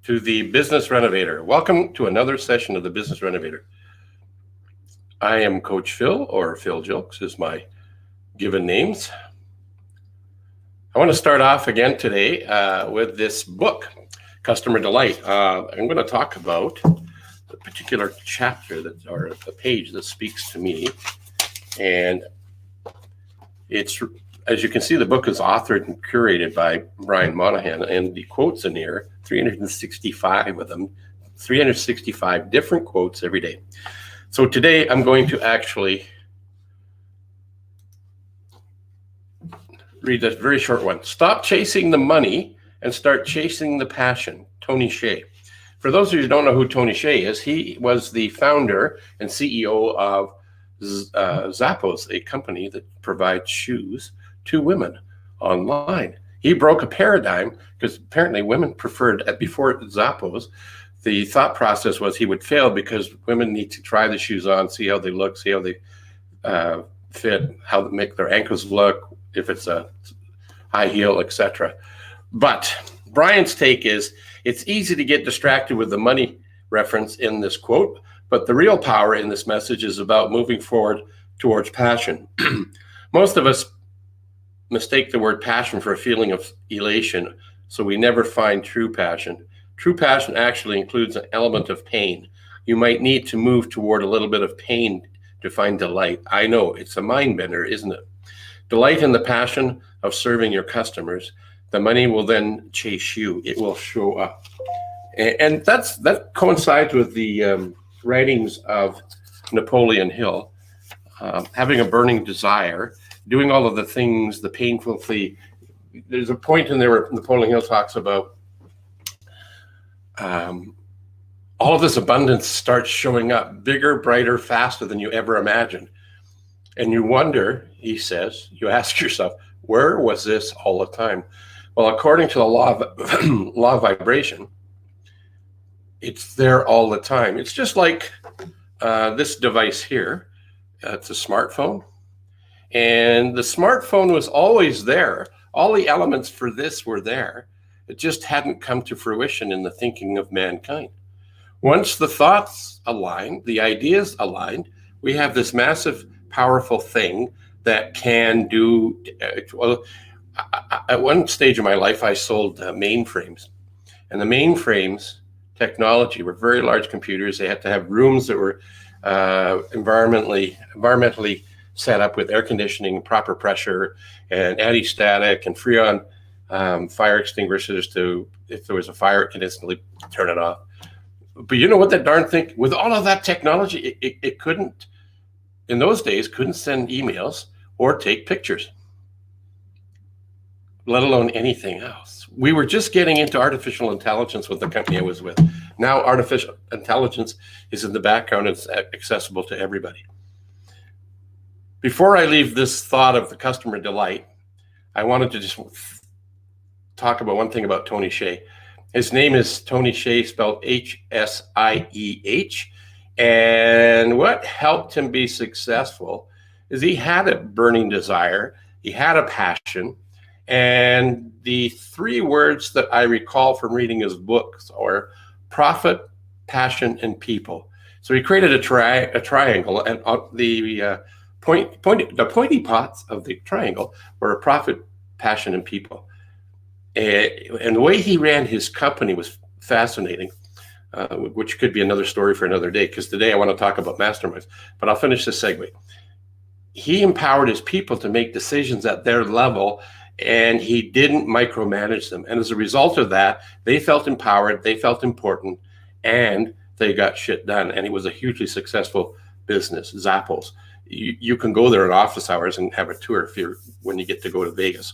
to the Business Renovator. Welcome to another session of the Business Renovator. I am Coach Phil, or Phil Jilks is my given names. I want to start off again today with this book, Customer Delight. I'm going to talk about the particular chapter or a page that speaks to me. And it's, as you can see, the book is authored and curated by Brian Monahan, and the quotes in here, 365 of them, 365 different quotes every day. So today I'm going to actually read this very short one. Stop chasing the money and start chasing the passion. Tony Hsieh. For those of you who don't know who Tony Hsieh is, he was the founder and CEO of Zappos, a company that provides shoes to women online. He broke a paradigm because apparently women preferred, before Zappos, the thought process was he would fail because women need to try the shoes on, see how they look, see how they fit, how they make their ankles look, if it's a high heel, etc. But Brian's take is it's easy to get distracted with the money reference in this quote, but the real power in this message is about moving forward towards passion. Most of us mistake the word passion for a feeling of elation, so we never find true passion. True passion actually includes an element of pain. You might need to move toward a little bit of pain to find delight. I know, it's a mind bender, isn't it? Delight in the passion of serving your customers. The money will then chase you. It will show up. And that coincides with the writings of Napoleon Hill, having a burning desire, doing all of the things, the painful thing. There's a point in there where Napoleon Hill talks about all of this abundance starts showing up bigger, brighter, faster than you ever imagined. And you wonder, he says, you ask yourself, where was this all the time? Well, according to the law of vibration, it's there all the time. It's just like this device here. It's a smartphone. And the smartphone was always there. All the elements for this were there. It just hadn't come to fruition in the thinking of mankind. Once the thoughts aligned, the ideas aligned, we have this massive, powerful thing that can do, well, at one stage of my life, I sold mainframes. And the mainframes technology were very large computers. They had to have rooms that were environmentally set up with air conditioning, proper pressure, and anti-static and freon fire extinguishers to, if there was a fire, it could instantly turn it off. But you know what that darn thing, with all of that technology, it couldn't, in those days, couldn't send emails or take pictures, let alone anything else. We were just getting into artificial intelligence with the company I was with. Now artificial intelligence is in the background. It's accessible to everybody. Before I leave this thought of the customer delight, I wanted to just talk about one thing about Tony Hsieh. His name is Tony Hsieh, spelled H-S-I-E-H. And what helped him be successful is he had a burning desire. He had a passion. And the three words that I recall from reading his books are profit, passion, and people. So he created a triangle, and the pointy parts of the triangle were profit, passion, and people. And the way he ran his company was fascinating, which could be another story for another day, because today I want to talk about Masterminds, but I'll finish this segue. He empowered his people to make decisions at their level, and he didn't micromanage them. And as a result of that, they felt empowered, they felt important, and they got shit done. And it was a hugely successful business, Zappos. You can go there in office hours and have a tour when you get to go to Vegas.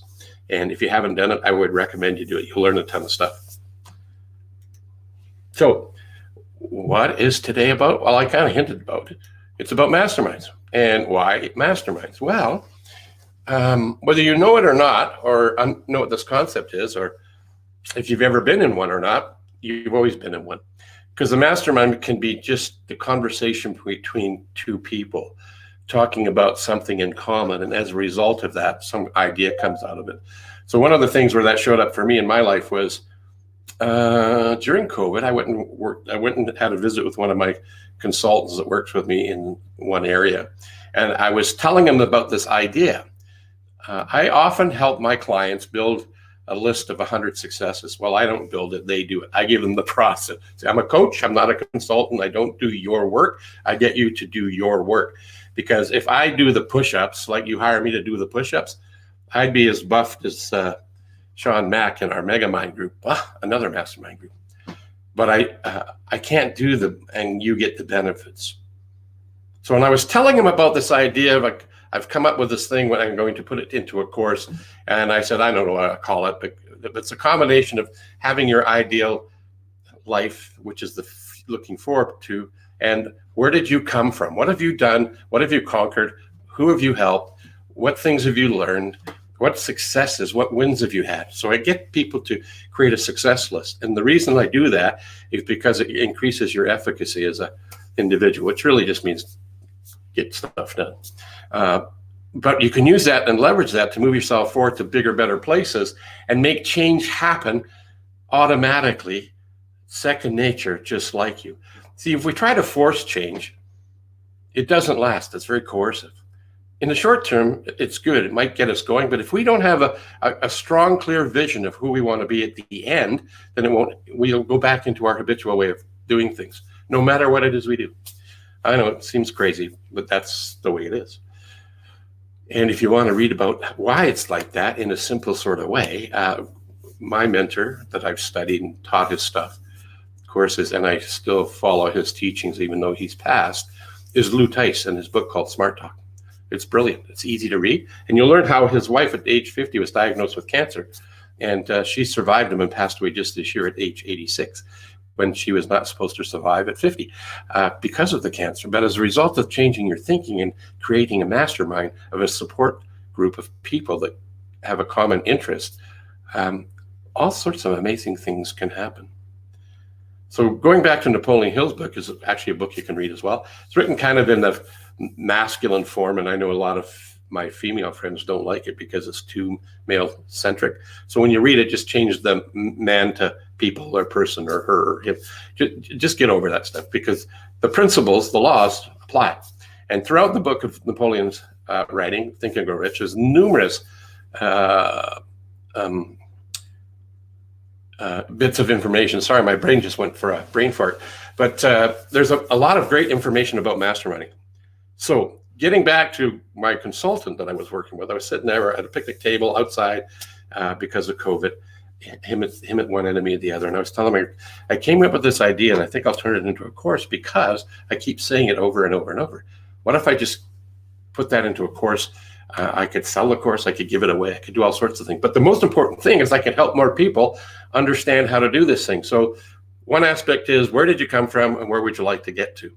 And if you haven't done it, I would recommend you do it. You'll learn a ton of stuff. So what is today about? Well, I kind of hinted about it. It's about masterminds. And why masterminds? Well, whether you know it or not, or know what this concept is, or if you've ever been in one or not, you've always been in one. Because the mastermind can be just the conversation between two people talking about something in common. And as a result of that, some idea comes out of it. So one of the things where that showed up for me in my life was during COVID, I went and worked. I went and had a visit with one of my consultants that works with me in one area, and I was telling him about this idea. I often help my clients build a list of 100 successes. Well, I don't build it; they do it. I give them the process. See, I'm a coach. I'm not a consultant. I don't do your work. I get you to do your work, because if I do the push-ups, like you hire me to do the push-ups, I'd be as buffed as Sean Mack in our Megamind group, another mastermind group. But I can't do and you get the benefits. So when I was telling him about this idea of I've come up with this thing when I'm going to put it into a course, and I said, I don't know what I call it, but it's a combination of having your ideal life, which is looking forward to, and where did you come from? What have you done? What have you conquered? Who have you helped? What things have you learned? What successes, what wins have you had? So I get people to create a success list. And the reason I do that is because it increases your efficacy as an individual, which really just means get stuff done. But you can use that and leverage that to move yourself forward to bigger, better places and make change happen automatically, second nature, just like you. See, if we try to force change, it doesn't last. It's very coercive. In the short term, it's good. It might get us going. But if we don't have a strong, clear vision of who we want to be at the end, then we'll go back into our habitual way of doing things, no matter what it is we do. I know it seems crazy, but that's the way it is. And if you want to read about why it's like that in a simple sort of way, my mentor that I've studied and taught his stuff, courses, and I still follow his teachings even though he's passed, is Lou Tice and his book called Smart Talk. It's brilliant. It's easy to read. And you'll learn how his wife at age 50 was diagnosed with cancer. And she survived him and passed away just this year at age 86, when she was not supposed to survive at 50 because of the cancer. But as a result of changing your thinking and creating a mastermind of a support group of people that have a common interest, all sorts of amazing things can happen. So going back to Napoleon Hill's book is actually a book you can read as well. It's written kind of in the masculine form, and I know a lot of my female friends don't like it because it's too male-centric. So when you read it, just change the man to people or person or her or him. Just get over that stuff, because the principles, the laws apply. And throughout the book of Napoleon's writing, Think and Grow Rich, there's numerous bits of information. Sorry, my brain just went for a brain fart. But there's a lot of great information about masterminding. So getting back to my consultant that I was working with, I was sitting there at a picnic table outside because of COVID, him at one end and me at the other. And I was telling him, I came up with this idea and I think I'll turn it into a course because I keep saying it over and over and over. What if I just put that into a course? I could sell the course, I could give it away, I could do all sorts of things. But the most important thing is I can help more people understand how to do this thing. So one aspect is, where did you come from and where would you like to get to?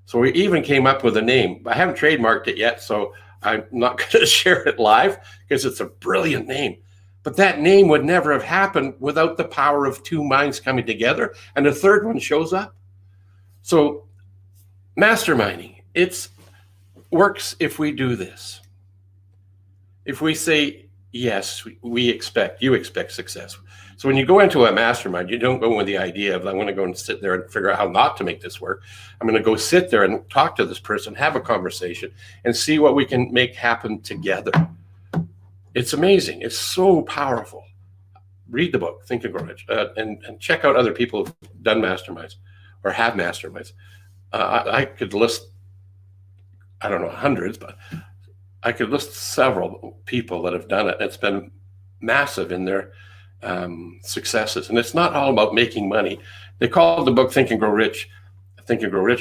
So we even came up with a name. I haven't trademarked it yet, so I'm not going to share it live because it's a brilliant name. But that name would never have happened without the power of two minds coming together, and the third one shows up. So masterminding, it works if we do this. If we say, yes, you expect success. So when you go into a mastermind, you don't go with the idea of, I want to go and sit there and figure out how not to make this work. I'm going to go sit there and talk to this person, have a conversation, and see what we can make happen together. It's amazing. It's so powerful. Read the book, Think and Grow Rich, and check out other people who've done masterminds or have masterminds. I could list, I don't know, hundreds, but I could list several people that have done it. It's been massive in their successes. And it's not all about making money. They call the book Think and Grow Rich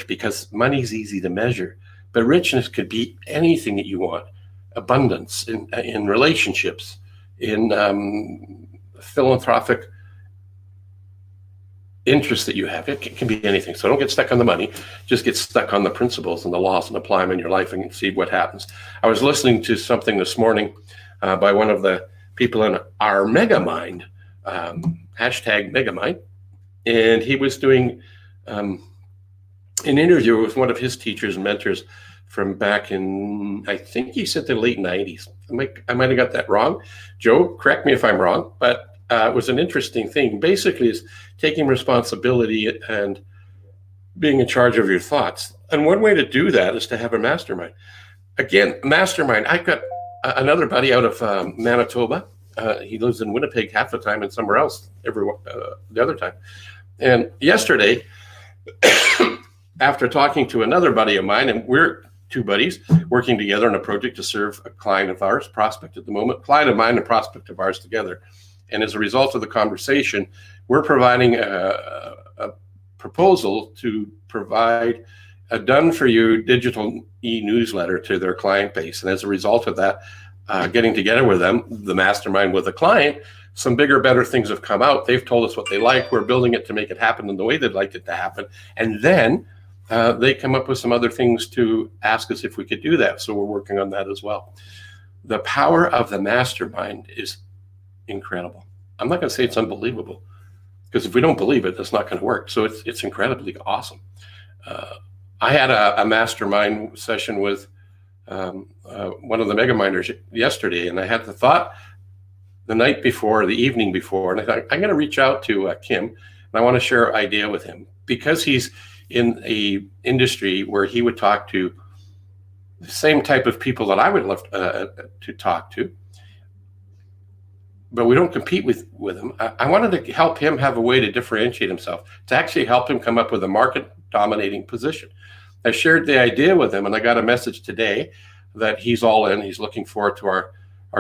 because money's easy to measure. But richness could be anything that you want. Abundance in relationships, in philanthropic interests that you have. It can be anything. So don't get stuck on the money. Just get stuck on the principles and the laws and apply them in your life and see what happens. I was listening to something this morning by one of the people in our Megamind, hashtag Megamind, and he was doing an interview with one of his teachers and mentors from back in, I think he said the late 90s. I might have got that wrong. Joe, correct me if I'm wrong, but was an interesting thing. Basically, is taking responsibility and being in charge of your thoughts. And one way to do that is to have a mastermind. Again, mastermind. I've got another buddy out of Manitoba. He lives in Winnipeg half the time and somewhere else the other time. And yesterday, after talking to another buddy of mine, and we're two buddies working together on a project to serve a client of ours, prospect at the moment, client of mine and prospect of ours together. And as a result of the conversation, we're providing a proposal to provide a done-for-you digital e-newsletter to their client base. And as a result of that, getting together with them, the mastermind with the client, some bigger, better things have come out. They've told us what they like. We're building it to make it happen in the way they'd like it to happen. And then they come up with some other things to ask us if we could do that. So we're working on that as well. The power of the mastermind is incredible. I'm not going to say it's unbelievable, because if we don't believe it, that's not going to work. So it's incredibly awesome. I had a mastermind session with one of the mega miners yesterday, and I had the thought the night before, the evening before, and I thought, I'm going to reach out to Kim, and I want to share an idea with him, because he's in a industry where he would talk to the same type of people that I would love to talk to, but we don't compete with him. I wanted to help him have a way to differentiate himself, to actually help him come up with a market dominating position. I shared the idea with him, and I got a message today that he's all in. He's looking forward to our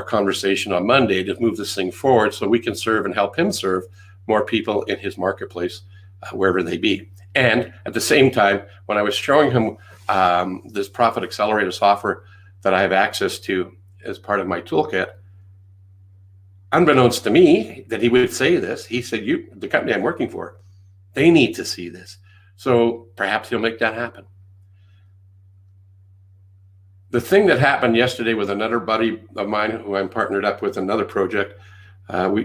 conversation on Monday to move this thing forward so we can serve and help him serve more people in his marketplace, wherever they be. And at the same time, when I was showing him this Profit Accelerator software that I have access to as part of my toolkit, unbeknownst to me that he would say this, he said, the company I'm working for, they need to see this. So perhaps he'll make that happen. The thing that happened yesterday with another buddy of mine who I'm partnered up with another project, I've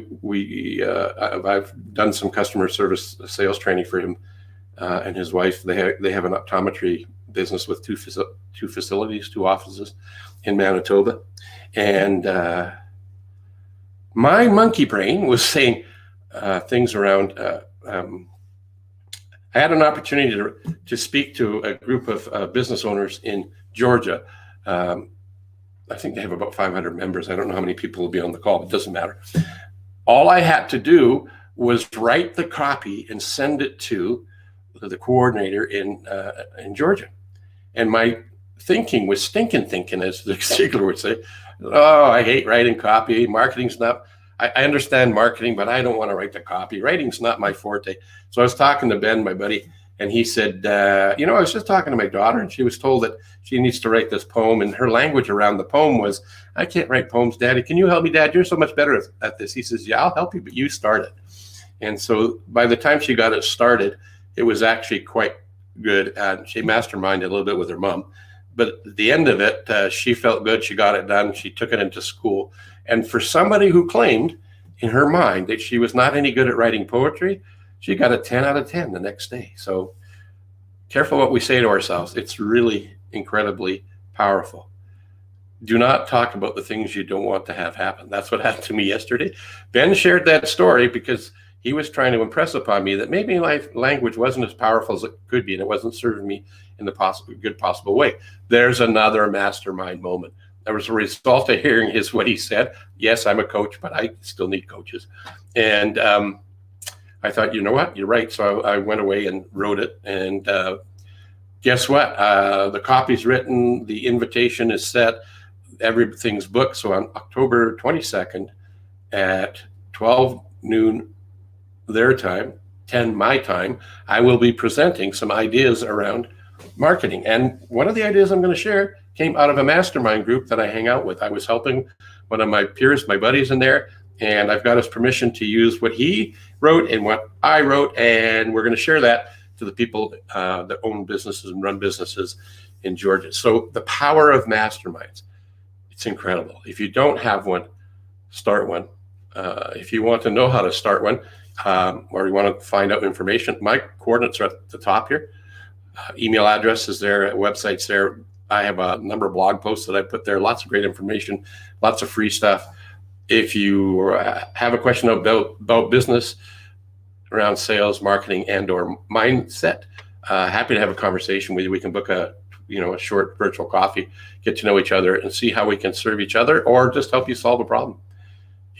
done some customer service sales training for him and his wife. They have an optometry business with two facilities, two offices in Manitoba. And my monkey brain was saying things around, I had an opportunity to speak to a group of business owners in Georgia. I think they have about 500 members. I don't know how many people will be on the call, but it doesn't matter. All I had to do was write the copy and send it to the coordinator in Georgia. And my thinking was stinking thinking, as the Ziegler would say. Oh, I hate writing copy. Marketing's not, I understand marketing, but I don't want to write the copy. Writing's not my forte. So I was talking to Ben, my buddy, and he said, I was just talking to my daughter, and she was told that she needs to write this poem, and her language around the poem was, I can't write poems, Daddy. Can you help me, Dad? You're so much better at this. He says, yeah, I'll help you, but you start it. And so by the time she got it started, it was actually quite good. She masterminded a little bit with her mom. But at the end of it, she felt good. She got it done. She took it into school. And for somebody who claimed in her mind that she was not any good at writing poetry, she got a 10 out of 10 the next day. So careful what we say to ourselves. It's really incredibly powerful. Do not talk about the things you don't want to have happen. That's what happened to me yesterday. Ben shared that story because he was trying to impress upon me that maybe my language wasn't as powerful as it could be, and it wasn't serving me in the good possible way. There's another mastermind moment. There was a result of hearing what he said. Yes, I'm a coach, but I still need coaches. And I thought, you know what? You're right. So I went away and wrote it. And guess what? The copy's written. The invitation is set. Everything's booked. So on October 22nd at 12 noon their time, 10 my time, I will be presenting some ideas around marketing. And one of the ideas I'm going to share came out of a mastermind group that I hang out with. I was helping one of my peers, my buddies in there, and I've got his permission to use what he wrote and what I wrote, and we're going to share that to the people that own businesses and run businesses in Georgia. So the power of masterminds, it's incredible. If you don't have one, start one. If you want to know how to start one, or you want to find out information, my coordinates are at the top here. Email address is there, website's there. I have a number of blog posts that I put there, lots of great information, lots of free stuff. If you have a question about business around sales, marketing, and or mindset, happy to have a conversation with you. We can book a short virtual coffee, get to know each other, and see how we can serve each other or just help you solve a problem.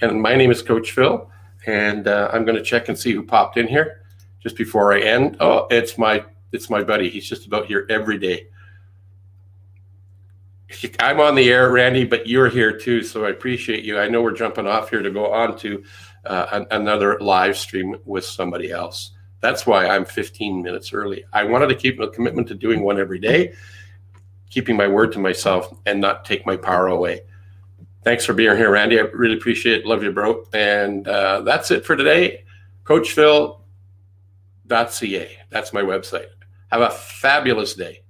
And my name is Coach Phil, and I'm going to check and see who popped in here just before I end. Oh, it's my buddy. He's just about here every day. I'm on the air, Randy, but you're here too, so I appreciate you. I know we're jumping off here to go on to another live stream with somebody else. That's why I'm 15 minutes early. I wanted to keep a commitment to doing one every day, keeping my word to myself and not take my power away. Thanks for being here, Randy. I really appreciate it. Love you, bro. And that's it for today. CoachPhil.ca. That's my website. Have a fabulous day.